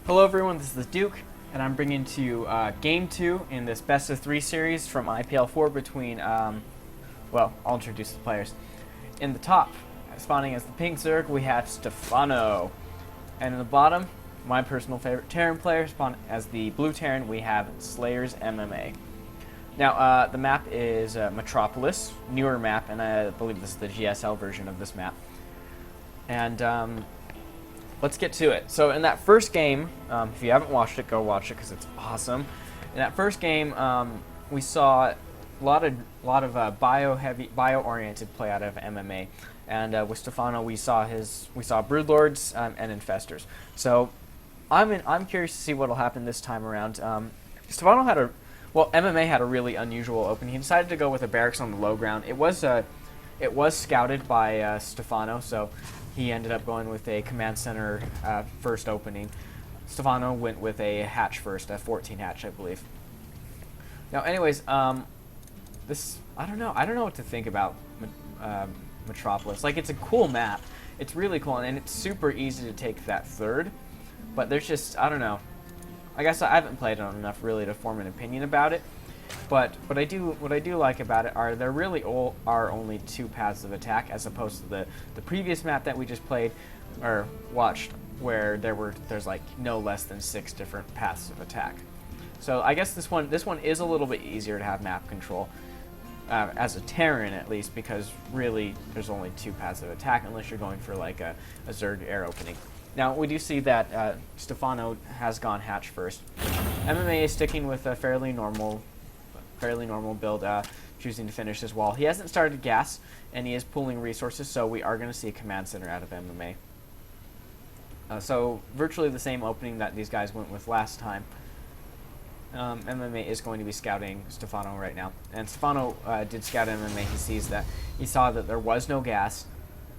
Hello everyone, this is the Duke, and I'm bringing to you Game 2 in this Best of 3 series from IPL4 between, well, I'll introduce the players. In the top, spawning as the pink Zerg, we have Stephano. And in the bottom, my personal favorite Terran player, spawn as the blue Terran, we have SlayerS.MMA. Now, the map is Metropolis, newer map, and I believe this is the GSL version of this map. And, let's get to it. So in that first game, if you haven't watched it, go watch it because it's awesome. In that first game, we saw a lot of bio-oriented play out of MMA, and with Stephano, we saw broodlords and infestors. So I'm curious to see what'll happen this time around. Stephano had MMA had a really unusual opening. He decided to go with a barracks on the low ground. It was scouted by Stephano, so he ended up going with a command center first opening. Stephano went with a hatch first, a 14 hatch, I believe. Now, anyways, this I don't know what to think about Metropolis. Like, it's a cool map. It's really cool, and it's super easy to take that third. But there's just, I don't know. I guess I haven't played it enough really to form an opinion about it. But what I do like about it are there really are only two paths of attack, as opposed to the previous map that we just played or watched, where there's like no less than 6 different paths of attack. So I guess this one is a little bit easier to have map control as a Terran, at least, because really there's only 2 paths of attack unless you're going for like a Zerg air opening. Now we do see that Stephano has gone hatch first. MMA is sticking with a fairly normal build, choosing to finish his wall. He hasn't started gas, and he is pooling resources, so we are going to see a command center out of MMA. So virtually the same opening that these guys went with last time. MMA is going to be scouting Stephano right now, and Stephano did scout MMA. He saw that there was no gas,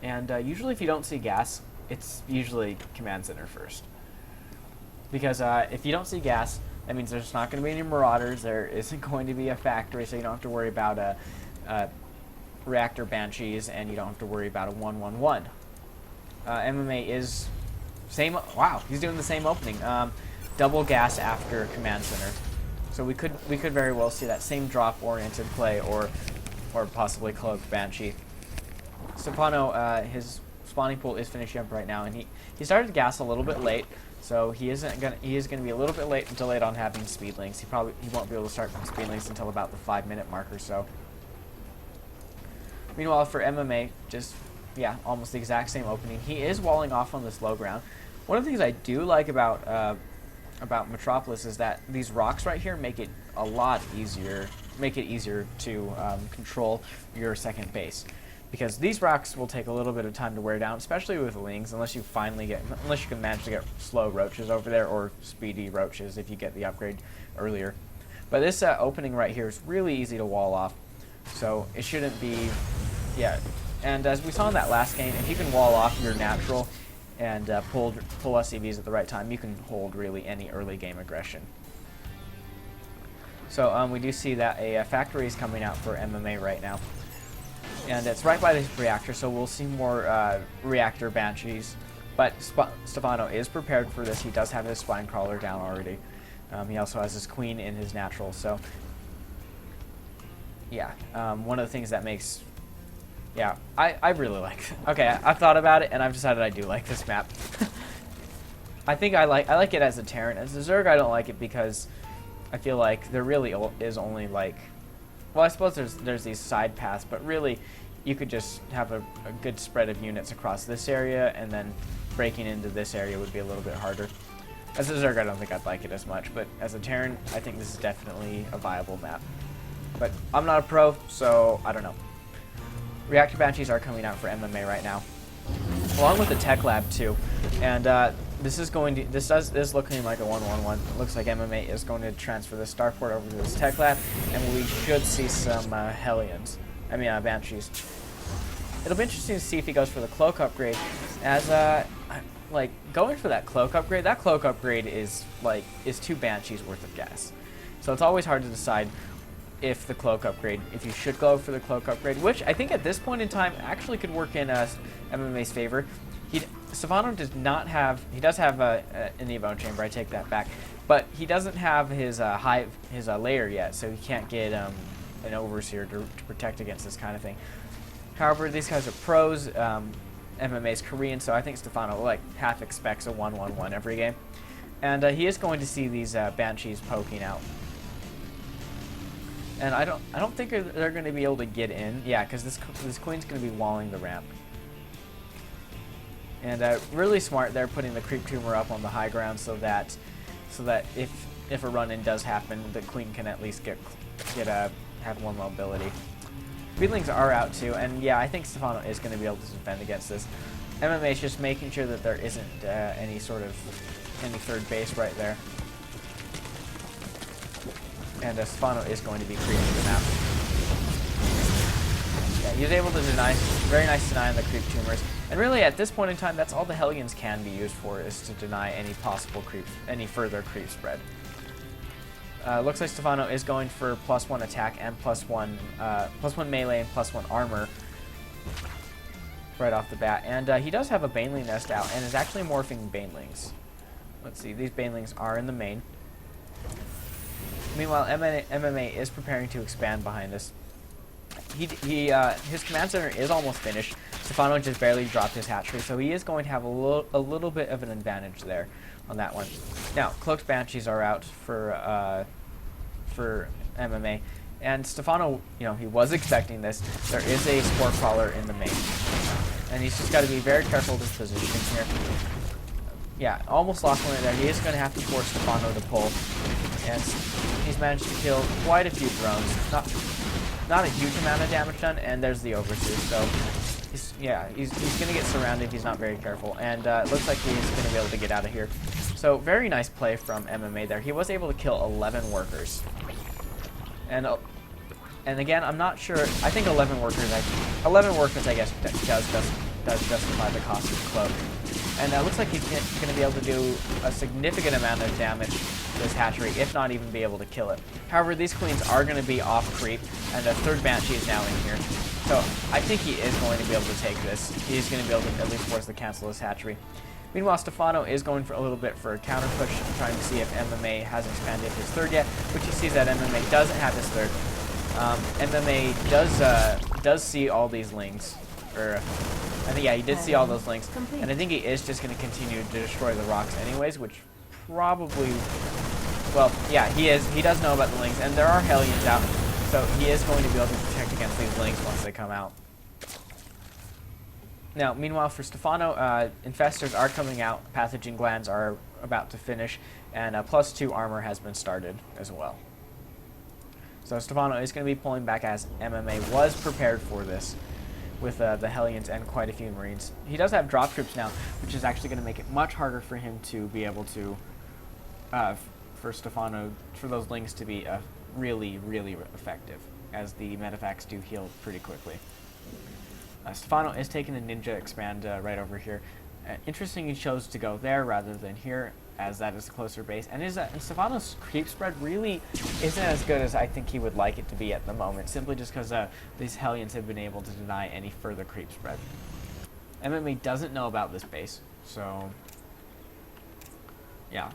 and usually if you don't see gas, it's usually command center first, because if you don't see gas, that means there's not going to be any marauders. There isn't going to be a factory, so you don't have to worry about reactor banshees, and you don't have to worry about a 1-1-1. MMA is same. Wow, he's doing the same opening. Double gas after command center, so we could very well see that same drop-oriented play, or possibly cloaked banshee. Stephano, his spawning pool is finishing up right now, and he started gas a little bit late. So he is going to be a little bit delayed on having speedlings. He won't be able to start speedlings until about the 5-minute mark or so. Meanwhile, for MMA, just almost the exact same opening. He is walling off on this low ground. One of the things I do like about Metropolis is that these rocks right here make it a lot easier. Make it easier to control your second base, because these rocks will take a little bit of time to wear down, especially with lings, unless you can manage to get slow roaches over there, or speedy roaches if you get the upgrade earlier. But this opening right here is really easy to wall off, so it shouldn't be, And as we saw in that last game, if you can wall off your natural and pull SCVs at the right time, you can hold really any early game aggression. So we do see that a factory is coming out for MMA right now. And it's right by this reactor, so we'll see more reactor banshees. But Stephano is prepared for this. He does have his spine crawler down already. He also has his queen in his natural. So, one of the things that makes, I really like. Okay, I've thought about it, and I've decided I do like this map. I think I like it as a Terran. As a Zerg, I don't like it because I feel like there really is only like. Well, I suppose there's these side paths, but really, you could just have a good spread of units across this area, and then breaking into this area would be a little bit harder. As a Zerg, I don't think I'd like it as much, but as a Terran, I think this is definitely a viable map. But I'm not a pro, so I don't know. Reactor Banshees are coming out for MMA right now, along with the Tech Lab too, and this is looking like a 1-1-1. It looks like MMA is going to transfer the starport over to this Tech Lab, and we should see some Banshees. It'll be interesting to see if he goes for the cloak upgrade, as like going for that cloak upgrade. That cloak upgrade is 2 Banshees worth of gas, so it's always hard to decide if you should go for the cloak upgrade, which I think at this point in time actually could work in MMA's favor. Stephano does not have. He does have an Evo chamber. I take that back, but he doesn't have his layer yet, so he can't get an overseer to protect against this kind of thing. However, these guys are pros. MMA's Korean, so I think Stephano like half expects a 1-1-1 every game, and he is going to see these banshees poking out. And I don't think they're going to be able to get in. Yeah, because this queen's going to be walling the ramp. And really smart, they're putting the creep tumor up on the high ground so that if a run-in does happen, the queen can at least have more mobility. Greenlings are out too, and yeah, I think Stephano is going to be able to defend against this. MMA is just making sure that there isn't any third base right there. And Stephano is going to be creating the map. Yeah, he was able to deny, very nice deny on the creep tumors. And really, at this point in time, that's all the Hellions can be used for, is to deny any possible any further creep spread. Looks like Stephano is going for +1 attack and +1 melee and +1 armor right off the bat. And he does have a Baneling nest out and is actually morphing Banelings. Let's see, these Banelings are in the main. Meanwhile, MMA is preparing to expand behind us. His command center is almost finished. Stephano just barely dropped his hatchery, so he is going to have a little bit of an advantage there on that one. Now, Cloaked Banshees are out for MMA, and Stephano, he was expecting this. There is a Spore Crawler in the main, and he's just got to be very careful with his positioning here. Yeah, almost lost one there. He is going to have to force Stephano to pull, and he's managed to kill quite a few drones. Not a huge amount of damage done, and there's the overseer. So, he's going to get surrounded if he's not very careful, and it looks like he's going to be able to get out of here. So, very nice play from MMA there. He was able to kill 11 workers, and again, I'm not sure. I think 11 workers, I guess, does justify the cost of the cloak. And it looks like he's going to be able to do a significant amount of damage to his hatchery, if not even be able to kill it. However, these queens are going to be off creep, and a third Banshee is now in here. So I think he is going to be able to take this. He's going to be able to at least force the cancel his hatchery. Meanwhile, Stephano is going for a little bit for a counter push, trying to see if MMA has expanded his third yet, which he sees that MMA doesn't have his third. MMA does see all these lings, I think, yeah, he did see all those links, and I think he is just going to continue to destroy the rocks anyways, which probably, well, yeah, he does know about the links, and there are Hellions out, so he is going to be able to protect against these links once they come out. Now, meanwhile, for Stephano, Infestors are coming out, Pathogen Glands are about to finish, and +2 armor has been started as well. So Stephano is going to be pulling back as MMA was prepared for this, with the Hellions and quite a few Marines. He does have drop troops now, which is actually going to make it much harder for him to be able to, for Stephano, for those links to be really, really effective, as the medevacts do heal pretty quickly. Stephano is taking a Ninja Expand right over here. Interesting he chose to go there rather than here, as that is a closer base. And Stephano's creep spread really isn't as good as I think he would like it to be at the moment, simply just because these Hellions have been able to deny any further creep spread. MMA doesn't know about this base, so yeah,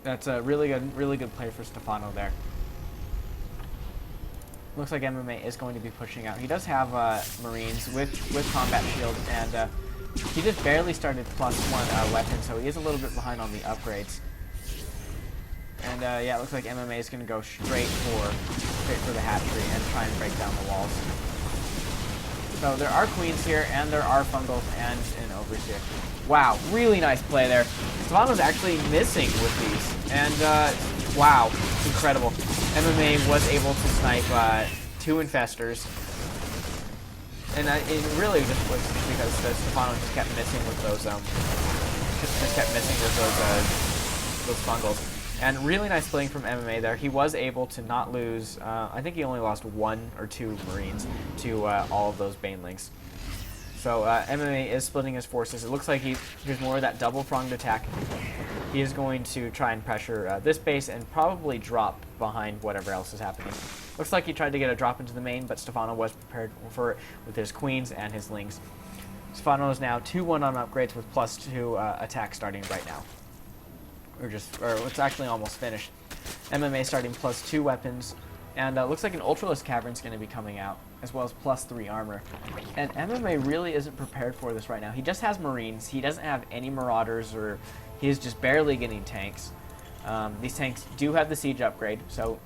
that's a really good play for Stephano there. Looks like MMA is going to be pushing out. He does have Marines with combat shields, and he just barely started +1 weapon, so he is a little bit behind on the upgrades. And yeah, it looks like MMA is going to go straight for the hatchery and try and break down the walls. So there are queens here, and there are fungals and an overseer. Wow, really nice play there. Stephano's actually missing with these, and wow, incredible. MMA was able to snipe 2 infestors. And it really just was because Stephano just kept missing with those those fungals. And really nice playing from MMA there. He was able to not lose. I think he only lost 1 or 2 Marines to all of those Banelings. So MMA is splitting his forces. It looks like there's more of that double-pronged attack. He is going to try and pressure this base and probably drop behind whatever else is happening. Looks like he tried to get a drop into the main, but Stephano was prepared for it with his queens and his lings. Stephano is now 2-1 on upgrades with +2 attack starting right now. Or it's actually almost finished. MMA starting +2 weapons. And looks like an Ultraless Cavern is going to be coming out, as well as +3 armor. And MMA really isn't prepared for this right now. He just has Marines. He doesn't have any Marauders, or he is just barely getting tanks. These tanks do have the Siege upgrade, so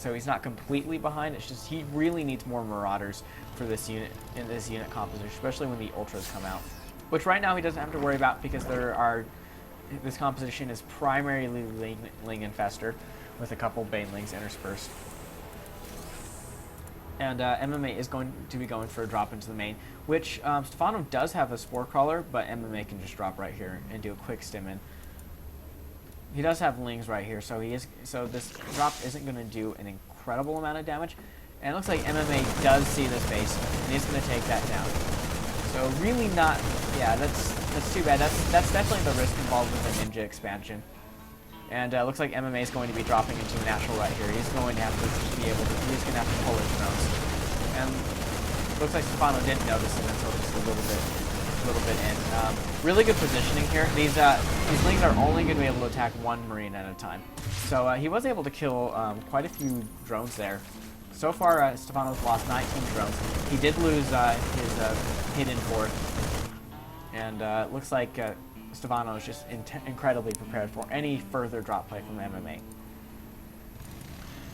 he's not completely behind. It's just he really needs more Marauders for this unit, in this unit composition, especially when the Ultras come out. Which right now he doesn't have to worry about, because this composition is primarily Ling Infestor, with a couple Banelings interspersed. And MMA is going to be going for a drop into the main, which Stephano does have a Spore Crawler, but MMA can just drop right here and do a quick stim in. He does have Lings right here, so this drop isn't going to do an incredible amount of damage. And it looks like MMA does see this base, and he's going to take that down. So really not, yeah, that's too bad. That's definitely the risk involved with the Ninja expansion. And looks like MMA is going to be dropping into a natural right here. He's going to have to he's going to have to pull his drones. And looks like Stephano didn't notice it until just a little bit in. Really good positioning here. These Lings are only going to be able to attack one Marine at a time. So he was able to kill quite a few drones there. So far, Stephano's lost 19 drones. He did lose his hidden fourth. And it looks like Stephano is just incredibly prepared for any further drop play from MMA.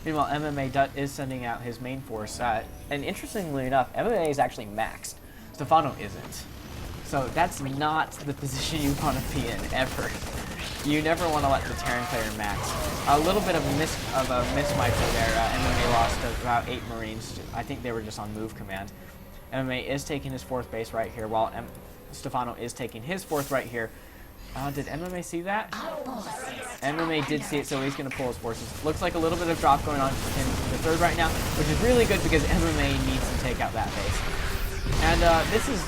Meanwhile, MMA is sending out his main force, and interestingly enough, MMA is actually maxed. Stephano isn't. So that's not the position you want to be in, ever. You never want to let the Terran player max. A little bit of a mismicro there. MMA lost about 8 Marines. I think they were just on move command. MMA is taking his 4th base right here, while Stephano is taking his 4th right here. Did MMA see that? MMA did see it, so he's going to pull his forces. Looks like a little bit of drop going on in the 3rd right now, which is really good because MMA needs to take out that base. And this is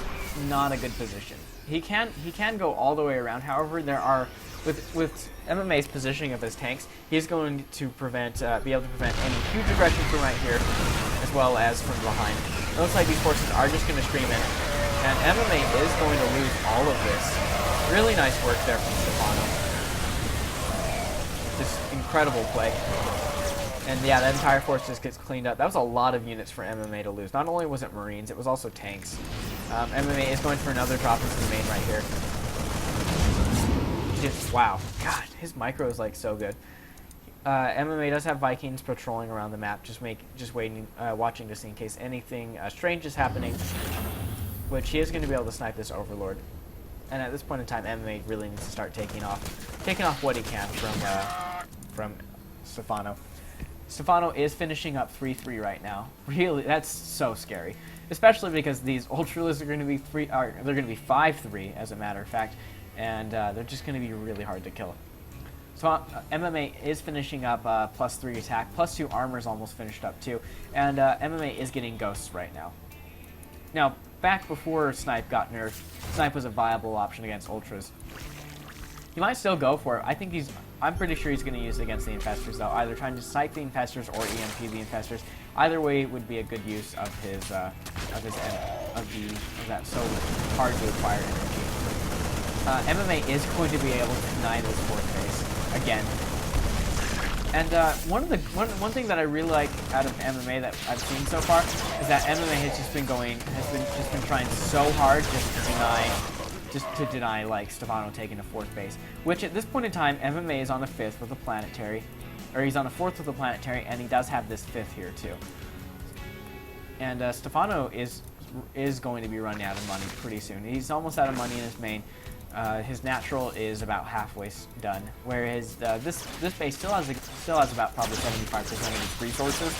not a good position. He can go all the way around. However, there are with MMA's positioning of his tanks, he's going to be able to prevent any huge aggression from right here, as well as from behind. It looks like these forces are just going to stream in, and MMA is going to lose all of this. Really nice work there from Stephano. Just incredible play. And yeah, that entire force just gets cleaned up. That was a lot of units for MMA to lose. Not only was it Marines, it was also tanks. MMA is going for another drop into the main right here. Wow, God, his micro is like so good. MMA does have Vikings patrolling around the map, just watching to see in case anything strange is happening, which he is going to be able to snipe this Overlord. And at this point in time, MMA really needs to start taking off what he can from Stephano. Stephano is finishing up 3-3 right now. Really, that's so scary, especially because these Ultralists are going to be 5-3 as a matter of fact, and they're just going to be really hard to kill. So MMA is finishing up +3 attack, +2 armor is almost finished up too, and MMA is getting ghosts right now. Now, back before Snipe got nerfed, Snipe was a viable option against Ultras. He might still go for it. I'm pretty sure he's going to use it against the Infestors though, either trying to snipe the Infestors or EMP the Infestors. Either way would be a good use of that so hard to acquire energy. MMA is going to be able to deny this 4th base again. And one thing that I really like out of MMA that I've seen so far is that MMA has just been trying so hard to deny like Stephano taking a 4th base, which at this point in time MMA is on the 5th with a planetary, or he's on the 4th with a planetary, and he does have this 5th here too. And Stephano is going to be running out of money pretty soon. He's almost out of money in his main. His natural is about halfway done, whereas this base still has about probably 75% of its resources.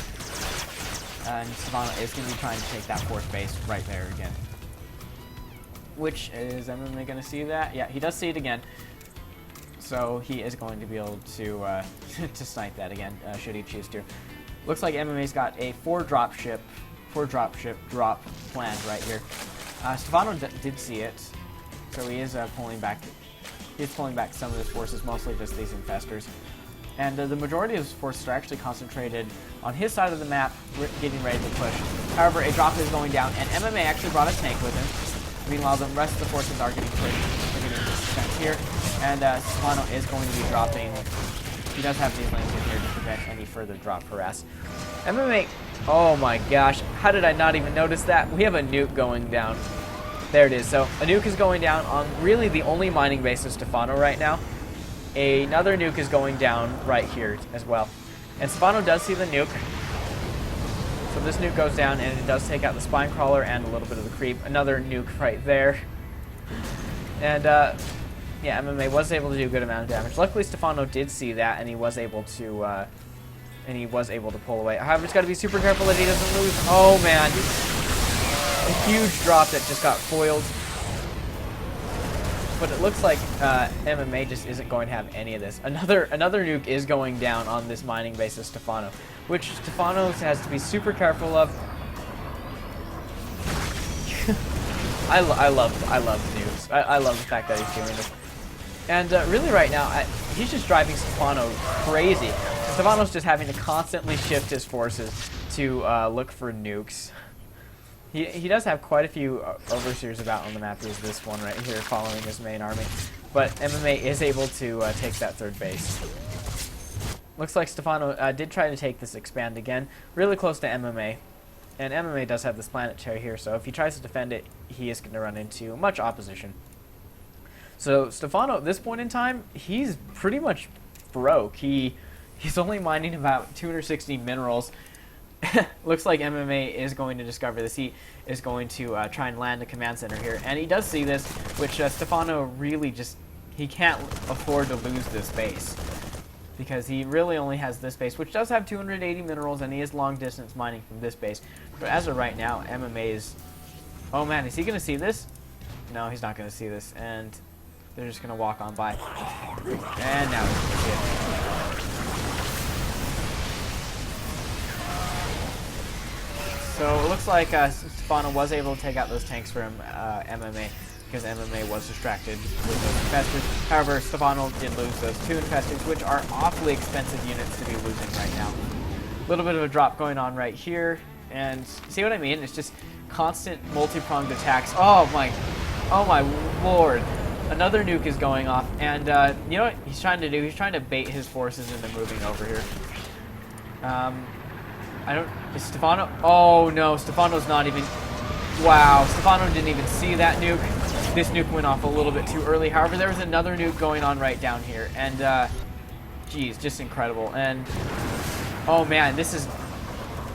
And Stephano is going to be trying to take that 4th base right there again. Which is MMA going to see that? Yeah, he does see it again. So he is going to be able to to snipe that again, should he choose to. Looks like MMA's got a 4 drop ship drop planned right here. Stephano did see it. So he is pulling back. He's pulling back some of his forces, mostly just these Infestors. And the majority of his forces are actually concentrated on his side of the map, getting ready to push. However, a drop is going down, and MMA actually brought a tank with him. Meanwhile, the rest of the forces are getting sent here, and Stephano is going to be dropping. He does have these lanes in here to prevent any further drop harass. MMA, oh my gosh, how did I not even notice that? We have a nuke going down. There it is. So a nuke is going down on really the only mining base of Stephano right now. Another nuke is going down right here as well. And Stephano does see the nuke. So this nuke goes down and it does take out the spine crawler and a little bit of the creep. Another nuke right there. And yeah, MMA was able to do a good amount of damage. Luckily, Stephano did see that, and he was able to pull away. However, he's got to be super careful that he doesn't lose. Oh man, a huge drop that just got foiled. But it looks like MMA just isn't going to have any of this. Another nuke is going down on this mining base of Stephano, which Stephano has to be super careful of. I love nukes. I love the fact that he's doing this. And really right now, he's just driving Stephano crazy. Stephano's just having to constantly shift his forces to look for nukes. He does have quite a few overseers about on the map. There's this one right here following his main army. But MMA is able to take that third base. Looks like Stephano did try to take this expand again, really close to MMA. And MMA does have this planetary here, so if he tries to defend it, he is going to run into much opposition. So Stephano, at this point in time, he's pretty much broke. He's only mining about 260 minerals. Looks like MMA is going to discover this. He is going to try and land a command center here, and he does see this, which Stephano really he can't afford to lose this base, because he really only has this base, which does have 280 minerals, and he is long distance mining from this base. But as of right now, MMA is... Oh man, is he going to see this? No, he's not going to see this, and they're just going to walk on by. And now he's going to see it. So it looks like Stephano was able to take out those tanks from MMA, because MMA was distracted with those infestors. However, Stephano did lose those two infestors, which are awfully expensive units to be losing right now. A little bit of a drop going on right here, and see what I mean? It's just constant multi-pronged attacks. Oh my lord! Another nuke is going off, and you know what he's trying to do? He's trying to bait his forces into moving over here. Is Stephano? Oh no, Stephano's not even... Wow, Stephano didn't even see that nuke. This nuke went off a little bit too early. However, there was another nuke going on right down here, and geez, just incredible. And oh man, this is...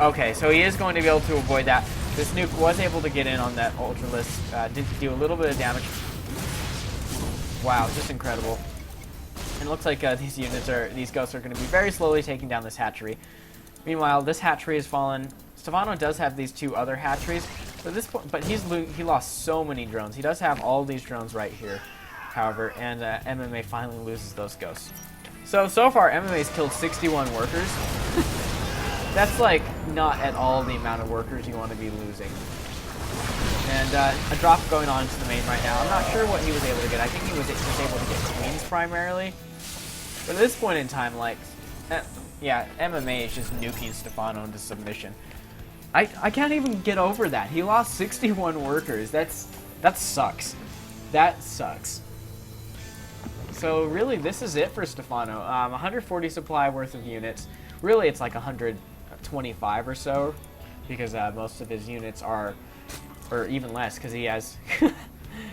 Okay, so he is going to be able to avoid that. This nuke was able to get in on that Ultralisk, did do a little bit of damage. Wow, just incredible. And it looks like these ghosts are going to be very slowly taking down this hatchery. Meanwhile, this hatchery has fallen. Stephano does have these two other hatcheries, but at this point, he lost so many drones. He does have all these drones right here, however, and MMA finally loses those ghosts. So far, MMA's killed 61 workers. That's like not at all the amount of workers you want to be losing. And a drop going on to the main right now. I'm not sure what he was able to get. I think he was just able to get queens primarily. But at this point in time, like, yeah, MMA is just nuking Stephano into submission. I can't even get over that. He lost 61 workers. That sucks. That sucks. So really, this is it for Stephano. 140 supply worth of units. Really, it's like 125 or so, because most of his units are, or even less, because he has.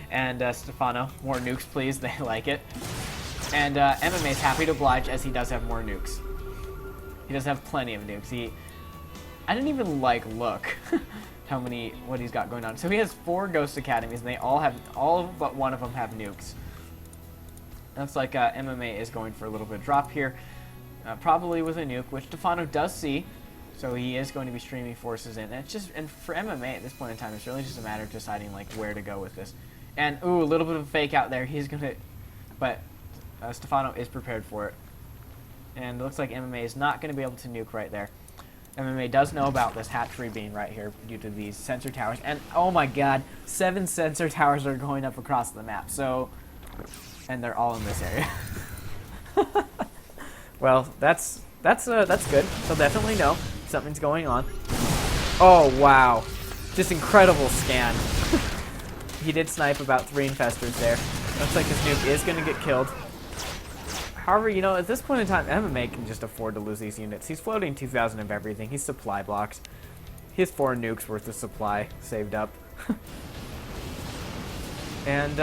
And Stephano, more nukes, please. They like it. And MMA is happy to oblige, as he does have more nukes. He does have plenty of nukes. I didn't even look what he's got going on. So he has 4 Ghost Academies, and they all but one of them have nukes. Looks like MMA is going for a little bit of drop here, probably with a nuke, which Stephano does see. So he is going to be streaming forces in. And for MMA at this point in time, it's really just a matter of deciding like where to go with this. And ooh, a little bit of a fake out there. But Stephano is prepared for it. And it looks like MMA is not going to be able to nuke right there. MMA does know about this hatchery being right here due to these sensor towers. And oh my god, 7 sensor towers are going up across the map. So, and they're all in this area. Well, that's good. They'll definitely know something's going on. Oh wow, just incredible scan. he did snipe about 3 infestors there. Looks like his nuke is going to get killed. However, you know, at this point in time, MMA can just afford to lose these units. He's floating 2,000 of everything. He's supply blocks. He has 4 nukes worth of supply saved up. And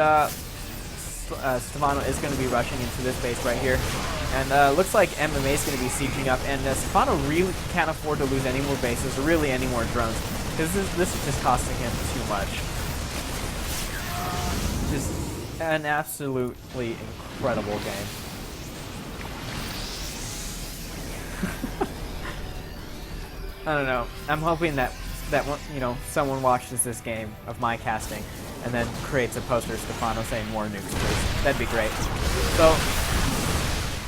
Stephano is going to be rushing into this base right here. And looks like MMA is going to be sieging up. And Stephano really can't afford to lose any more bases or really any more drones. Because this is just costing him too much. Just an absolutely incredible game. I don't know. I'm hoping that you know, someone watches this game of my casting and then creates a poster of Stephano saying more nukes, please. That'd be great. So,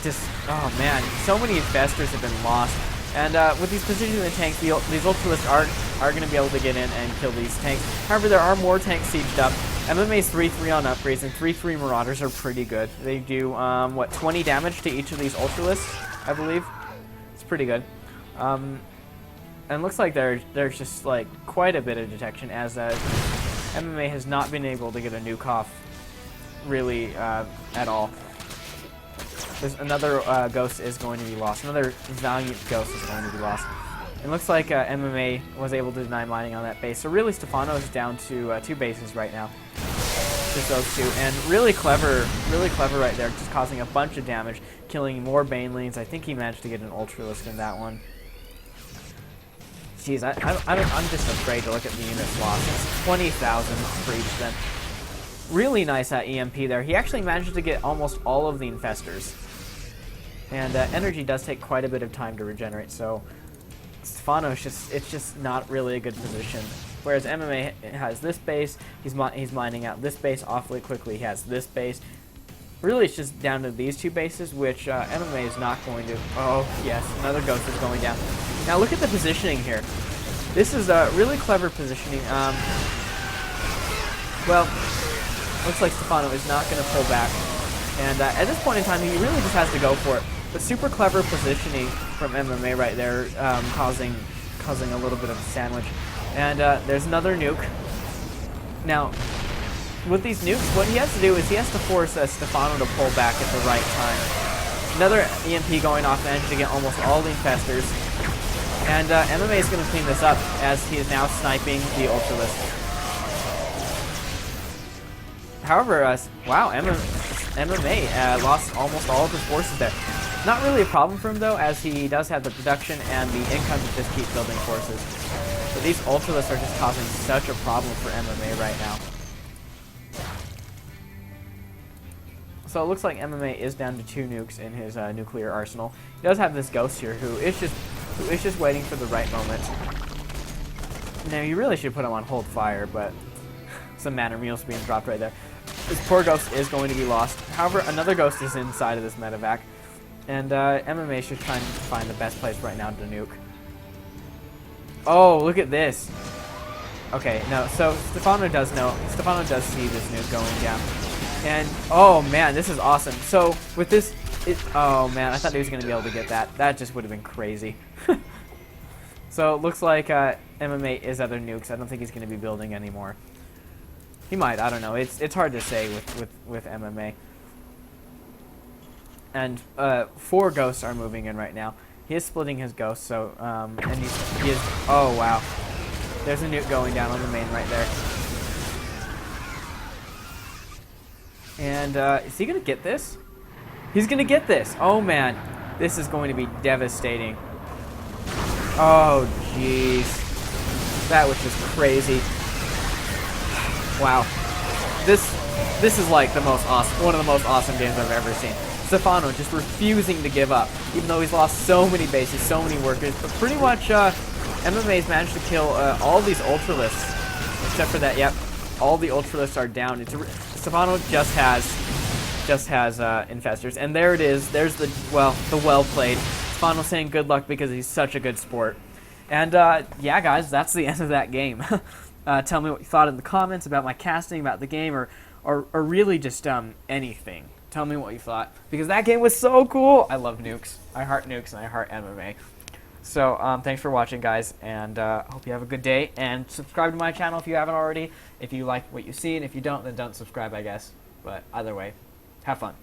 just, oh man, so many infestors have been lost. And with these positions in the tanks, these ultralists are going to be able to get in and kill these tanks. However, there are more tanks sieged up. MMA's 3-3 on upgrades, and 3-3 Marauders are pretty good. They do, what, 20 damage to each of these ultralists, I believe? It's pretty good. And it looks like there's just like quite a bit of detection, as MMA has not been able to get a nuke off really at all. There's another ghost is going to be lost. Another valiant ghost is going to be lost. It looks like MMA was able to deny mining on that base. So really, Stephano is down to 2 bases right now. Just those 2, and really clever right there, just causing a bunch of damage, killing more Banelings. I think he managed to get an ultralist in that one. Jeez, I'm just afraid to look at the units lost. It's 20,000 for each then. Really nice EMP there. He actually managed to get almost all of the infestors. And energy does take quite a bit of time to regenerate, so Stephano it's just not really a good position. Whereas MMA has this base, he's mining out this base awfully quickly. He has this base. Really, it's just down to these 2 bases, which MMA is not going to. Oh, yes, another ghost is going down. Now look at the positioning here. This is really clever positioning. Well, looks like Stephano is not going to pull back. And at this point in time, he really just has to go for it. But super clever positioning from MMA right there, causing a little bit of a sandwich. And there's another nuke. Now, with these nukes, what he has to do is he has to force Stephano to pull back at the right time. Another EMP going off, managed to get almost all the infestors. And MMA is going to clean this up, as he is now sniping the ultralist. However, wow, MMA lost almost all of his forces there. Not really a problem for him, though, as he does have the production and the income to just keep building forces. But these ultralists are just causing such a problem for MMA right now. So it looks like MMA is down to 2 nukes in his nuclear arsenal. He does have this ghost here who is just waiting for the right moment. Now, you really should put him on hold fire, but some mana meals being dropped right there. This poor ghost is going to be lost. However, another ghost is inside of this medevac, and MMA should try and find the best place right now to nuke. Oh, look at this. Okay, no, so Stephano does see this nuke going down. And, oh man, this is awesome. So, with this, oh man, I thought he was going to be able to get that. That just would have been crazy. So, it looks like MMA is other nukes. I don't think he's going to be building anymore. He might, I don't know. It's hard to say with MMA. And 4 ghosts are moving in right now. He is splitting his ghosts, so, and he is, oh wow. There's a nuke going down on the main right there. And is he going to get this? He's going to get this. Oh, man. This is going to be devastating. Oh, jeez. That was just crazy. Wow. This is like the most awesome, one of the most awesome games I've ever seen. Stephano just refusing to give up, even though he's lost so many bases, so many workers. But pretty much MMA's managed to kill all these ultralists. Except for that, yep. All the ultralists are down. Stephano just has infestors, and there it is. There's the well played. Stephano saying good luck because he's such a good sport. And yeah, guys, that's the end of that game. Tell me what you thought in the comments about my casting, about the game, or really just anything. Tell me what you thought, because that game was so cool. I love nukes. I heart nukes, and I heart MMA. So thanks for watching, guys, and hope you have a good day. And subscribe to my channel if you haven't already. If you like what you see, and if you don't, then don't subscribe, I guess. But either way, have fun.